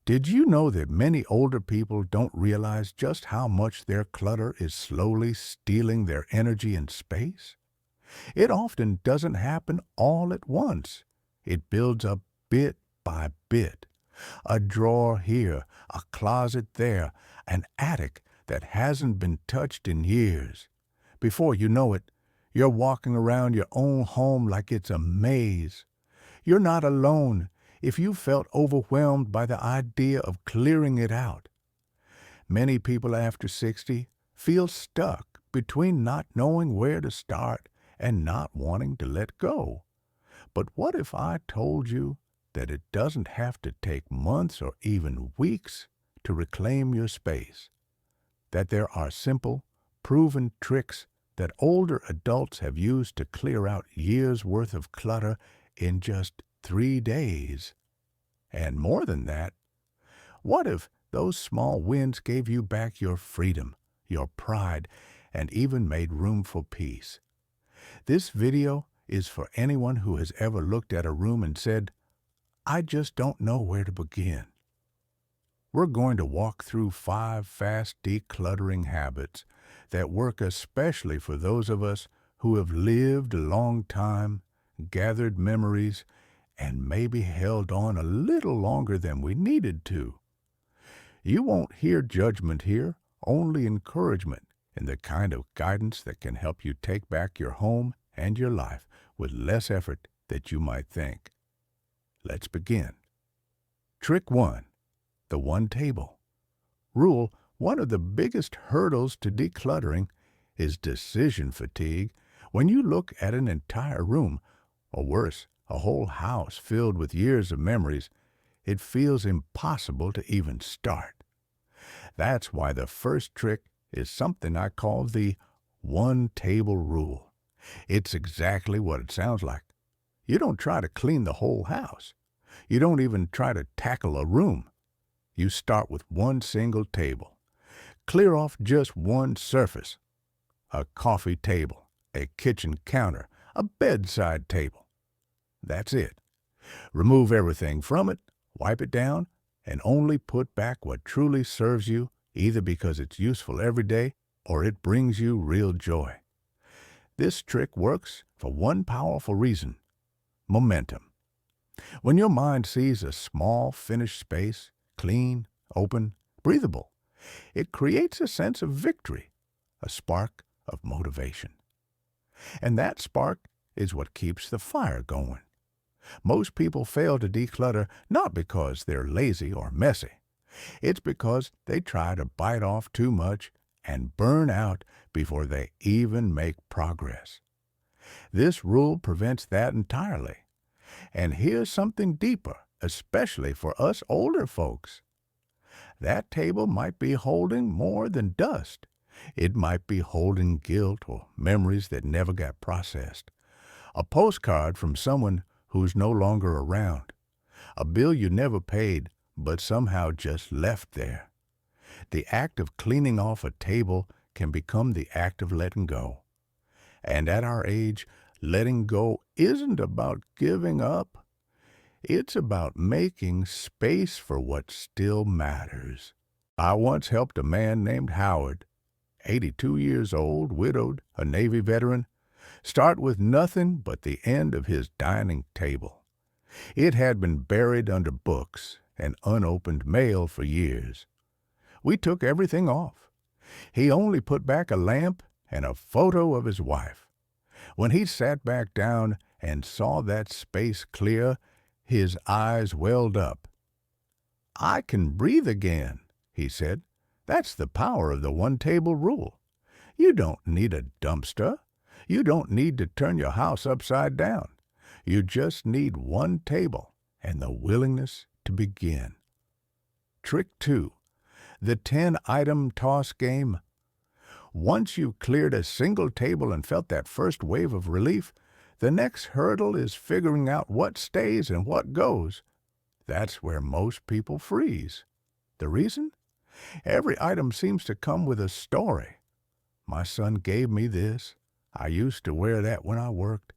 Did you know that many older people don't realize just how much their clutter is slowly stealing their energy and space? It often doesn't happen all at once. It builds up bit by bit. A drawer here, a closet there, an attic that hasn't been touched in years. Before you know it, you're walking around your own home like it's a maze. You're not alone if you felt overwhelmed by the idea of clearing it out. Many people after 60 feel stuck between not knowing where to start and not wanting to let go. But what if I told you that it doesn't have to take months or even weeks to reclaim your space? That there are simple, proven tricks that older adults have used to clear out years' worth of clutter in just 3 days. And more than that, what if those small wins gave you back your freedom, your pride, and even made room for peace? This video is for anyone who has ever looked at a room and said, "I just don't know where to begin." We're going to walk through 5 fast decluttering habits that work especially for those of us who have lived a long time, gathered memories, and maybe held on a little longer than we needed to. You won't hear judgment here, only encouragement and the kind of guidance that can help you take back your home and your life with less effort than you might think. Let's begin. Trick 1. The one table. Rule: one of the biggest hurdles to decluttering is decision fatigue. When you look at an entire room, or worse, a whole house filled with years of memories, it feels impossible to even start. That's why the first trick is something I call the one table rule. It's exactly what it sounds like. You don't try to clean the whole house. You don't even try to tackle a room. You start with one single table. Clear off just one surface: a coffee table, a kitchen counter, a bedside table. That's it. Remove everything from it, wipe it down, and only put back what truly serves you, either because it's useful every day or it brings you real joy. This trick works for one powerful reason: momentum. When your mind sees a small, finished space, clean, open, breathable, it creates a sense of victory, a spark of motivation. And that spark is what keeps the fire going. Most people fail to declutter not because they're lazy or messy. It's because they try to bite off too much and burn out before they even make progress. This rule prevents that entirely. And here's something deeper, especially for us older folks. That table might be holding more than dust. It might be holding guilt or memories that never got processed. A postcard from someone who's no longer around. A bill you never paid, but somehow just left there. The act of cleaning off a table can become the act of letting go. And at our age, letting go isn't about giving up. It's about making space for what still matters. I once helped a man named Howard, 82 years old, widowed, a Navy veteran, start with nothing but the end of his dining table. It had been buried under books and unopened mail for years. We took everything off. He only put back a lamp and a photo of his wife. When he sat back down and saw that space clear, his eyes welled up. "I can breathe again," he said. "That's the power of the one-table rule. You don't need a dumpster. You don't need to turn your house upside down. You just need one table and the willingness to begin." Trick 2. The 10-item toss game. Once you've cleared a single table and felt that first wave of relief, the next hurdle is figuring out what stays and what goes. That's where most people freeze. The reason? Every item seems to come with a story. "My son gave me this. I used to wear that when I worked.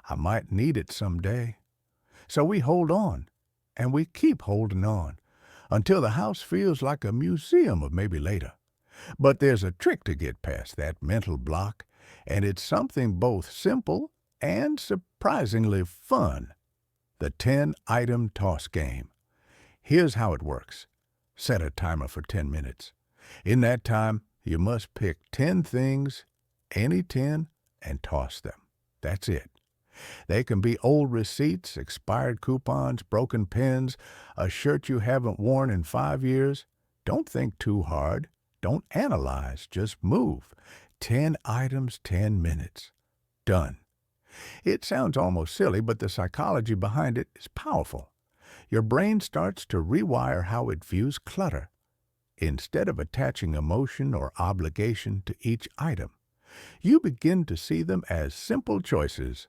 I might need it someday." So we hold on, and we keep holding on, until the house feels like a museum of maybe later. But there's a trick to get past that mental block, and it's something both simple and surprisingly fun: the 10-item toss game. Here's how it works. Set a timer for 10 minutes. In that time, you must pick 10 things, any 10, and toss them. That's it. They can be old receipts, expired coupons, broken pens, a shirt you haven't worn in 5 years. Don't think too hard. Don't analyze. Just move. 10 items, 10 minutes. Done. It sounds almost silly, but the psychology behind it is powerful. Your brain starts to rewire how it views clutter. Instead of attaching emotion or obligation to each item, you begin to see them as simple choices.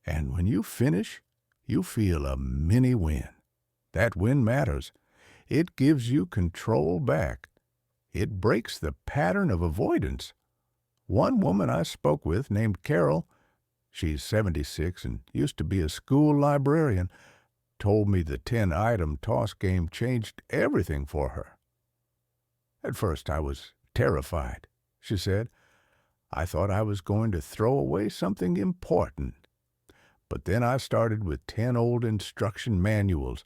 And when you finish, you feel a mini win. That win matters. It gives you control back. It breaks the pattern of avoidance. One woman I spoke with, named Carol, she's 76 and used to be a school librarian, told me the 10-item toss game changed everything for her. At first I was terrified, she said. I thought I was going to throw away something important. But then I started with 10 old instruction manuals.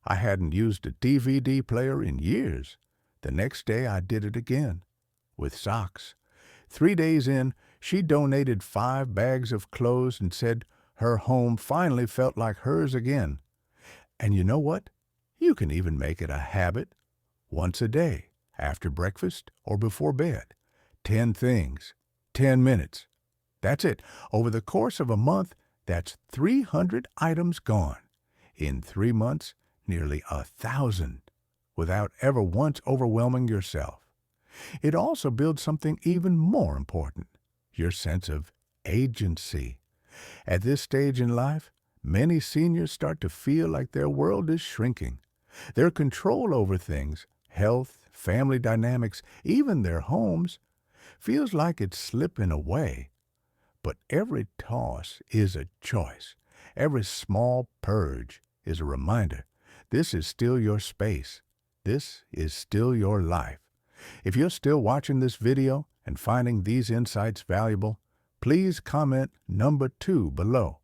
I hadn't used a DVD player in years. The next day I did it again, with socks. 3 days in, she donated 5 bags of clothes and said her home finally felt like hers again. And you know what? You can even make it a habit. Once a day, after breakfast or before bed. 10 things, 10 minutes. That's it. Over the course of a month, that's 300 items gone. In 3 months, nearly 1,000, without ever once overwhelming yourself. It also builds something even more important: your sense of agency. At this stage in life, many seniors start to feel like their world is shrinking. Their control over things, health, family dynamics, even their homes, feels like it's slipping away. But every toss is a choice. Every small purge is a reminder. This is still your space. This is still your life. If you're still watching this video and finding these insights valuable, please comment number 2 below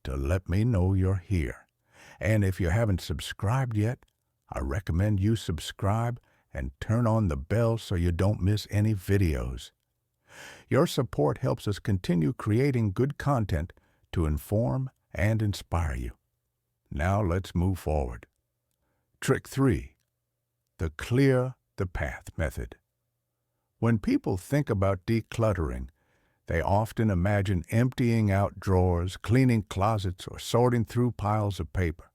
to let me know you're here. And if you haven't subscribed yet, I recommend you subscribe and turn on the bell so you don't miss any videos. Your support helps us continue creating good content to inform and inspire you. Now let's move forward. Trick 3. The clear the path method. When people think about decluttering, they often imagine emptying out drawers, cleaning closets, or sorting through piles of paper.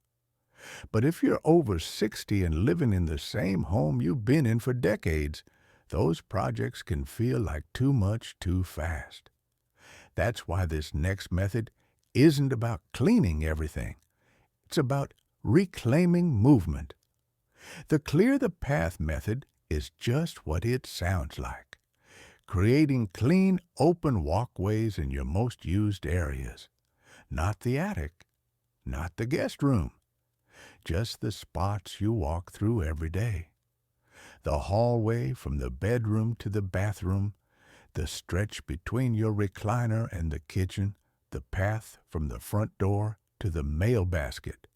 But if you're over 60 and living in the same home you've been in for decades, those projects can feel like too much too fast. That's why this next method isn't about cleaning everything. It's about reclaiming movement. The clear the path method is just what it sounds like: creating clean, open walkways in your most used areas. Not the attic, not the guest room, just the spots you walk through every day. The hallway from the bedroom to the bathroom, the stretch between your recliner and the kitchen, the path from the front door to the mail basket.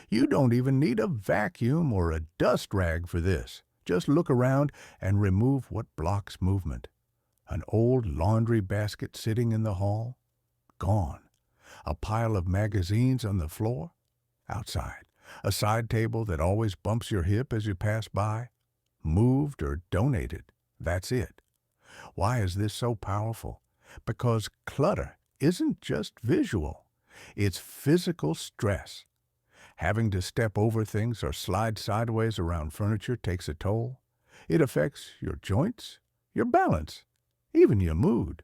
You don't even need a vacuum or a dust rag for this. Just look around and remove what blocks movement. An old laundry basket sitting in the hall? Gone. A pile of magazines on the floor? Outside. A side table that always bumps your hip as you pass by? Moved or donated. That's it. Why is this so powerful? Because clutter isn't just visual. It's physical stress. Having to step over things or slide sideways around furniture takes a toll. It affects your joints, your balance, even your mood.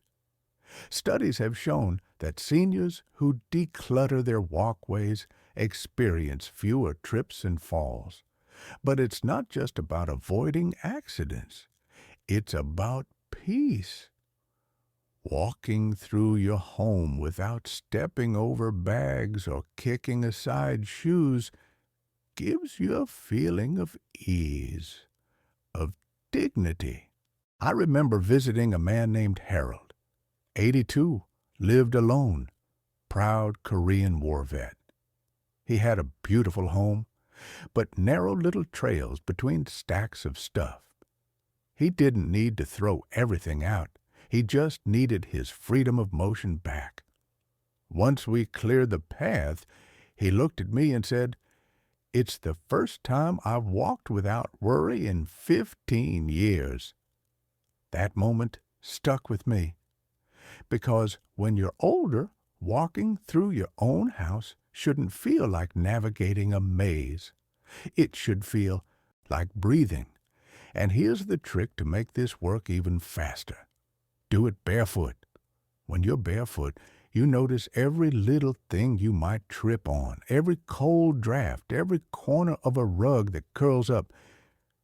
Studies have shown that seniors who declutter their walkways experience fewer trips and falls. But it's not just about avoiding accidents. It's about peace. Walking through your home without stepping over bags or kicking aside shoes gives you a feeling of ease, of dignity. I remember visiting a man named Harold, 82, lived alone, proud Korean war vet. He had a beautiful home, but narrow little trails between stacks of stuff. He didn't need to throw everything out. He just needed his freedom of motion back. Once we cleared the path, he looked at me and said, "It's the first time I've walked without worry in 15 years." That moment stuck with me, because when you're older, walking through your own house shouldn't feel like navigating a maze. It should feel like breathing. And here's the trick to make this work even faster. Do it barefoot. When you're barefoot, you notice every little thing you might trip on, every cold draft, every corner of a rug that curls up.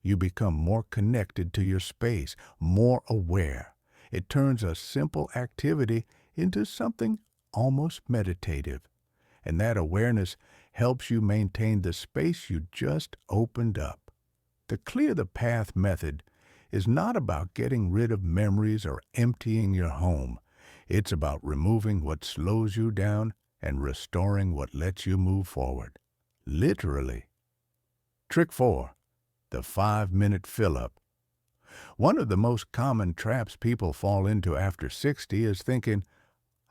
You become more connected to your space, more aware. It turns a simple activity into something almost meditative. And that awareness helps you maintain the space you just opened up. The clear the path method is not about getting rid of memories or emptying your home. It's about removing what slows you down and restoring what lets you move forward. Literally. Trick 4. The 5-minute fill-up. One of the most common traps people fall into after 60 is thinking,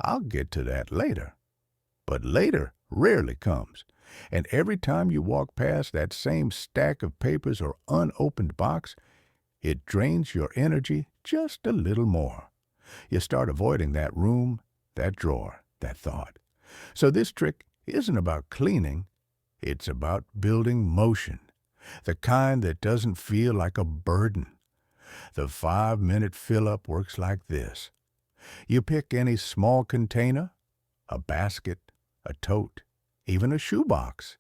"I'll get to that later." But later rarely comes. And every time you walk past that same stack of papers or unopened box, it drains your energy just a little more. You start avoiding that room, that drawer, that thought. So this trick isn't about cleaning, it's about building motion, the kind that doesn't feel like a burden. The 5-minute fill-up works like this. You pick any small container, a basket, a tote, even a shoebox,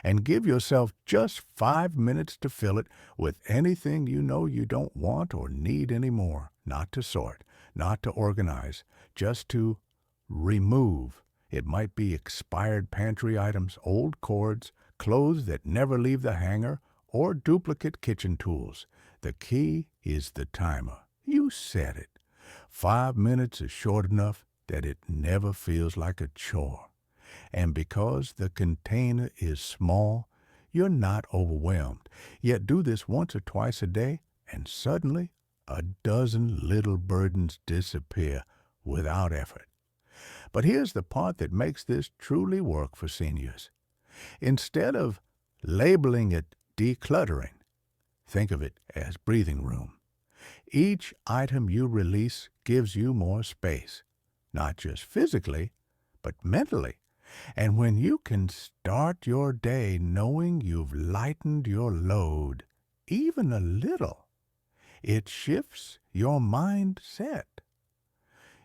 and give yourself just 5 minutes to fill it with anything you know you don't want or need anymore. Not to sort, not to organize, just to remove. It might be expired pantry items, old cords, clothes that never leave the hanger, or duplicate kitchen tools. The key is the timer. You set it. 5 minutes is short enough that it never feels like a chore. And because the container is small, you're not overwhelmed. Yet do this once or twice a day, and suddenly a dozen little burdens disappear without effort. But here's the part that makes this truly work for seniors. Instead of labeling it decluttering, think of it as breathing room. Each item you release gives you more space, not just physically, but mentally. And when you can start your day knowing you've lightened your load, even a little, it shifts your mindset.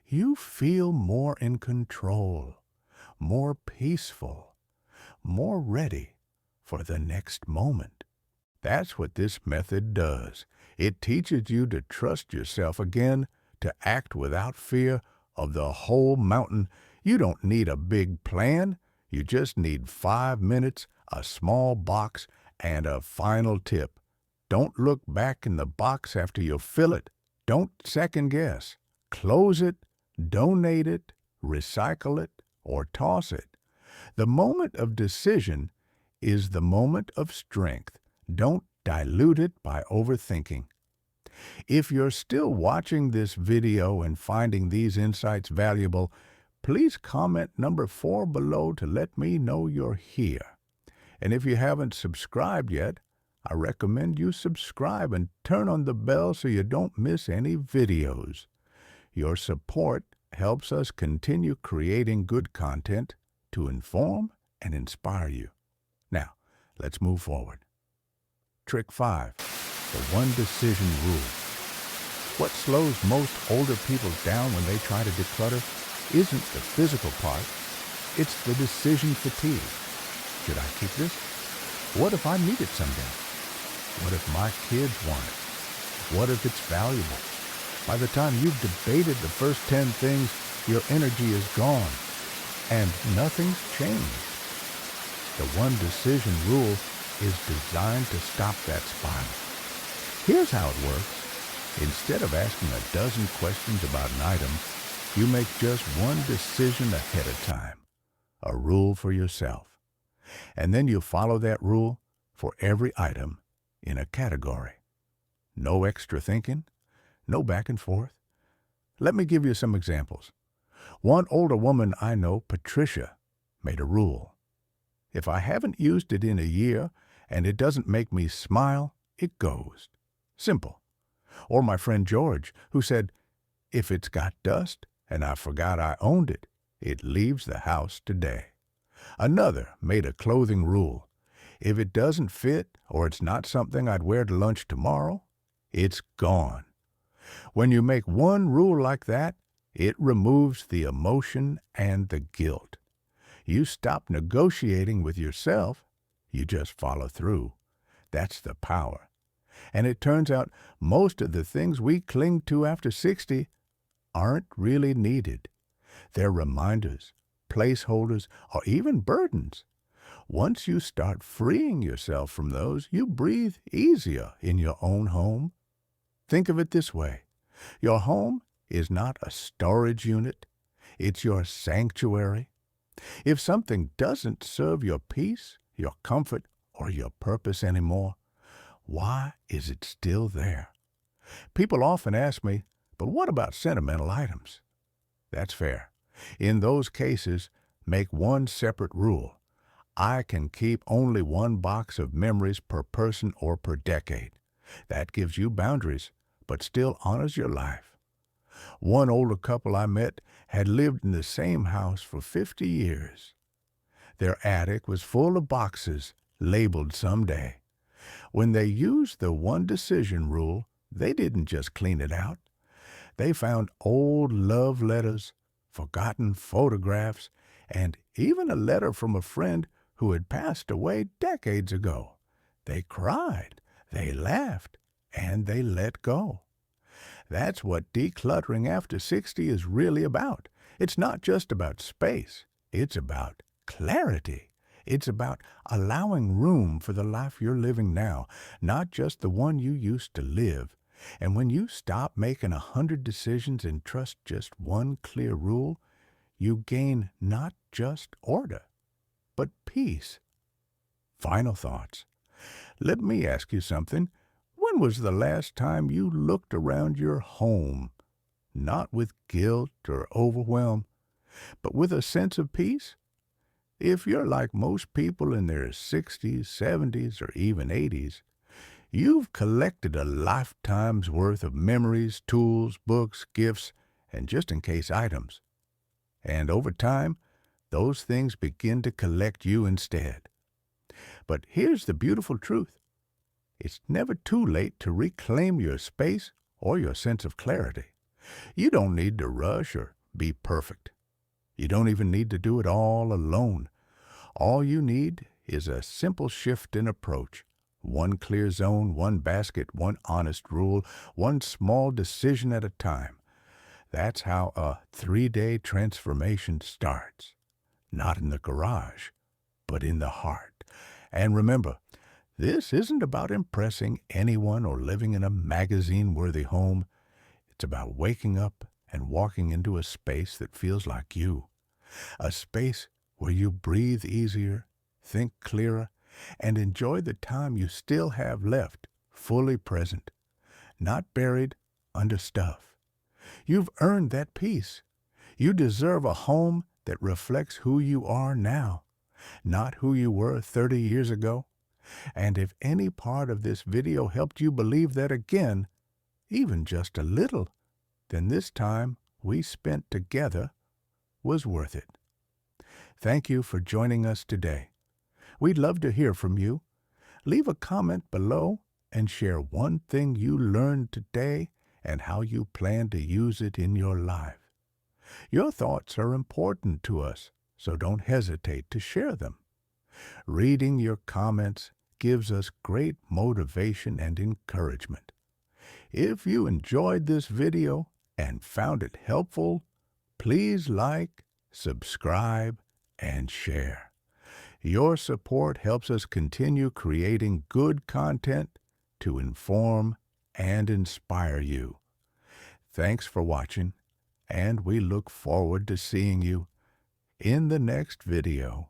You feel more in control, more peaceful, more ready for the next moment. That's what this method does. It teaches you to trust yourself again, to act without fear of the whole mountain. You don't need a big plan. You just need 5 minutes, a small box, and a final tip. Don't look back in the box after you fill it. Don't second guess. Close it, donate it, recycle it, or toss it. The moment of decision is the moment of strength. Don't dilute it by overthinking. If you're still watching this video and finding these insights valuable, please comment number 4 below to let me know you're here. And if you haven't subscribed yet, I recommend you subscribe and turn on the bell so you don't miss any videos. Your support helps us continue creating good content to inform and inspire you. Now, let's move forward. Trick 5, the one decision rule. What slows most older people down when they try to declutter isn't the physical part, it's the decision fatigue. Should I keep this? What if I need it someday? What if my kids want it? What if it's valuable? By the time you've debated the first 10 things, your energy is gone, and nothing's changed. The one decision rule is designed to stop that spiral. Here's how it works. Instead of asking a dozen questions about an item, you make just one decision ahead of time, a rule for yourself. And then you follow that rule for every item in a category. No extra thinking, no back and forth. Let me give you some examples. One older woman I know, Patricia, made a rule. If I haven't used it in a year and it doesn't make me smile, it goes. Simple. Or my friend George, who said, if it's got dust and I forgot I owned it, it leaves the house today. Another made a clothing rule. If it doesn't fit or it's not something I'd wear to lunch tomorrow, it's gone. When you make one rule like that, it removes the emotion and the guilt. You stop negotiating with yourself, you just follow through. That's the power. And it turns out most of the things we cling to after 60 aren't really needed. They're reminders, placeholders, or even burdens. Once you start freeing yourself from those, you breathe easier in your own home. Think of it this way. Your home is not a storage unit. It's your sanctuary. If something doesn't serve your peace, your comfort, or your purpose anymore, why is it still there? People often ask me, but what about sentimental items? That's fair. In those cases, make one separate rule. I can keep only one box of memories per person or per decade. That gives you boundaries, but still honors your life. One older couple I met had lived in the same house for 50 years. Their attic was full of boxes labeled someday. When they used the one decision rule, they didn't just clean it out. They found old love letters, forgotten photographs, and even a letter from a friend who had passed away decades ago. They cried, they laughed, and they let go. That's what decluttering after 60 is really about. It's not just about space. It's about clarity. It's about allowing room for the life you're living now, not just the one you used to live. And when you stop making 100 decisions and trust just one clear rule, you gain not just order, but peace. Final thoughts. Let me ask you something. When was the last time you looked around your home, not with guilt or overwhelm, but with a sense of peace? If you're like most people in their 60s, 70s, or even 80s, you've collected a lifetime's worth of memories, tools, books, gifts, and just-in-case items. And over time, those things begin to collect you instead. But here's the beautiful truth. It's never too late to reclaim your space or your sense of clarity. You don't need to rush or be perfect. You don't even need to do it all alone. All you need is a simple shift in approach. One clear zone, one basket, one honest rule, one small decision at a time. That's how a 3-day transformation starts. Not in the garage, but in the heart. And remember, this isn't about impressing anyone or living in a magazine-worthy home. It's about waking up and walking into a space that feels like you. A space where you breathe easier, think clearer, and enjoy the time you still have left, fully present, not buried under stuff. You've earned that peace. You deserve a home that reflects who you are now, not who you were 30 years ago. And if any part of this video helped you believe that again, even just a little, then this time we spent together was worth it. Thank you for joining us today. We'd love to hear from you. Leave a comment below and share one thing you learned today and how you plan to use it in your life. Your thoughts are important to us, so don't hesitate to share them. Reading your comments gives us great motivation and encouragement. If you enjoyed this video and found it helpful, please like, subscribe, and share. Your support helps us continue creating good content to inform and inspire you. Thanks for watching, and we look forward to seeing you in the next video.